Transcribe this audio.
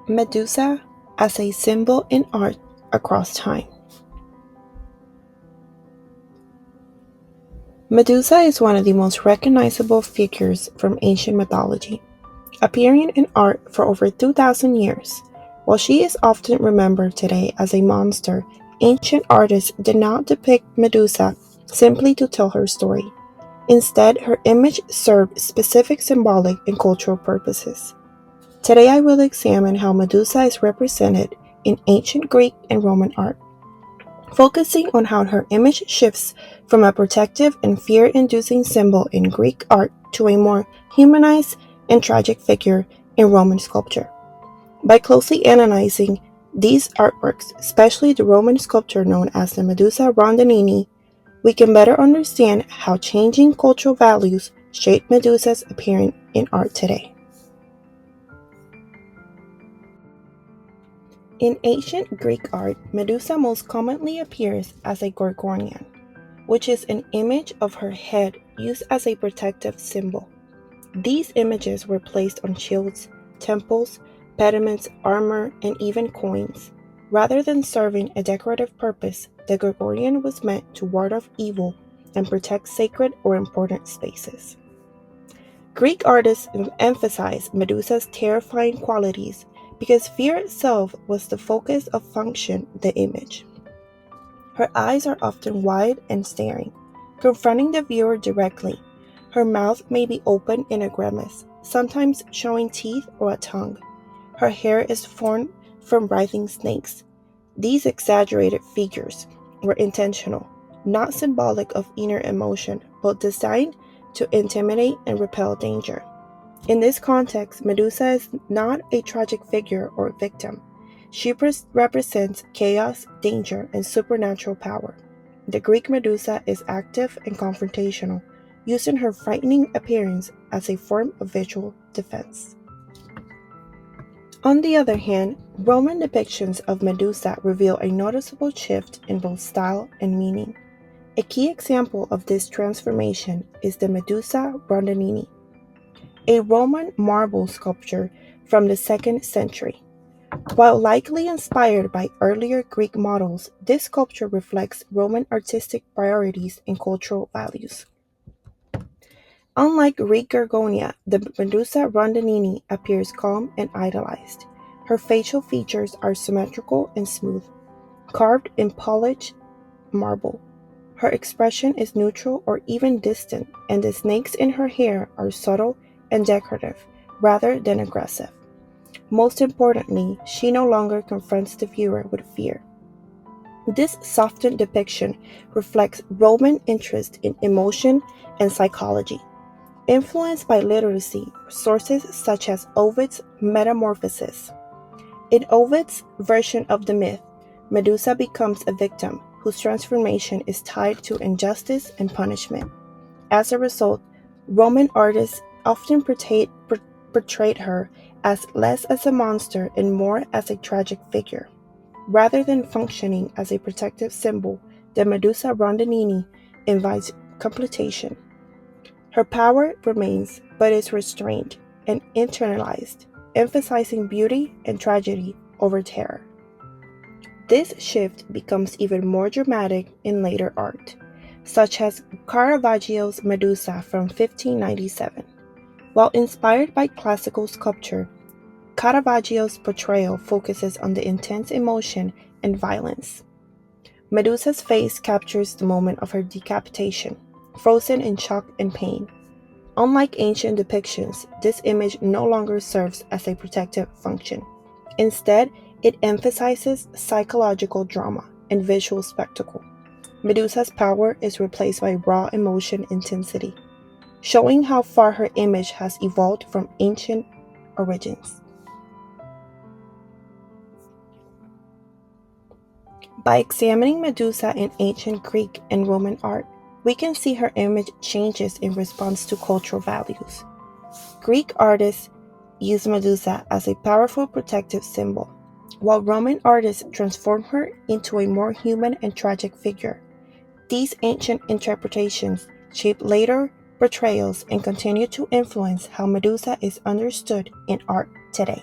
Medusa as a symbol in art across time. Medusa is one of the most recognizable figures from ancient mythology, appearing in art for over 2,000 years. While she is often remembered today as a monster, ancient artists did not depict Medusa simply to tell her story. Instead, her image served specific symbolic and cultural purposes. Today I will examine how Medusa is represented in ancient Greek and Roman art, focusing on how her image shifts from a protective and fear-inducing symbol in Greek art to a more humanized and tragic figure in Roman sculpture. By closely analyzing these artworks, especially the Roman sculpture known as the Medusa Rondinini, we can better understand how changing cultural values shape Medusa's appearance in art today. In ancient Greek art, Medusa most commonly appears as a gorgonian, which is an image of her head used as a protective symbol. These images were placed on shields, temples, pediments, armor, and even coins. Rather than serving a decorative purpose, the gorgonian was meant to ward off evil and protect sacred or important spaces. Greek artists emphasized Medusa's terrifying qualities because fear itself was the focus of function the image. Her eyes are often wide and staring, confronting the viewer directly. Her mouth may be open in a grimace, sometimes showing teeth or a tongue. Her hair is formed from writhing snakes. These exaggerated figures were intentional, not symbolic of inner emotion, but designed to intimidate and repel danger. In this context, Medusa is not a tragic figure or victim. She represents chaos, danger, and supernatural power. The Greek Medusa is active and confrontational, using her frightening appearance as a form of visual defense. On the other hand, Roman depictions of Medusa reveal a noticeable shift in both style and meaning. A key example of this transformation is the Medusa Rondinini, a Roman marble sculpture from the 2nd century. While likely inspired by earlier Greek models, this sculpture reflects Roman artistic priorities and cultural values. Unlike Greek Gorgonia, the Medusa Rondinini appears calm and idealized. Her facial features are symmetrical and smooth, carved in polished marble. Her expression is neutral or even distant, and the snakes in her hair are subtle and decorative rather than aggressive. Most importantly, she no longer confronts the viewer with fear. This softened depiction reflects Roman interest in emotion and psychology. Influenced by literacy, sources such as Ovid's Metamorphoses. In Ovid's version of the myth, Medusa becomes a victim whose transformation is tied to injustice and punishment. As a result, Roman artists often portrayed her as less as a monster and more as a tragic figure. Rather than functioning as a protective symbol, the Medusa Rondinini invites contemplation. Her power remains, but is restrained and internalized, emphasizing beauty and tragedy over terror. This shift becomes even more dramatic in later art, such as Caravaggio's Medusa from 1597. While inspired by classical sculpture, Caravaggio's portrayal focuses on the intense emotion and violence. Medusa's face captures the moment of her decapitation, frozen in shock and pain. Unlike ancient depictions, this image no longer serves as a protective function. Instead, it emphasizes psychological drama and visual spectacle. Medusa's power is replaced by raw emotion intensity, showing how far her image has evolved from ancient origins. By examining Medusa in ancient Greek and Roman art, we can see her image changes in response to cultural values. Greek artists use Medusa as a powerful protective symbol, while Roman artists transform her into a more human and tragic figure. These ancient interpretations shape later portrayals and continue to influence how Medusa is understood in art today.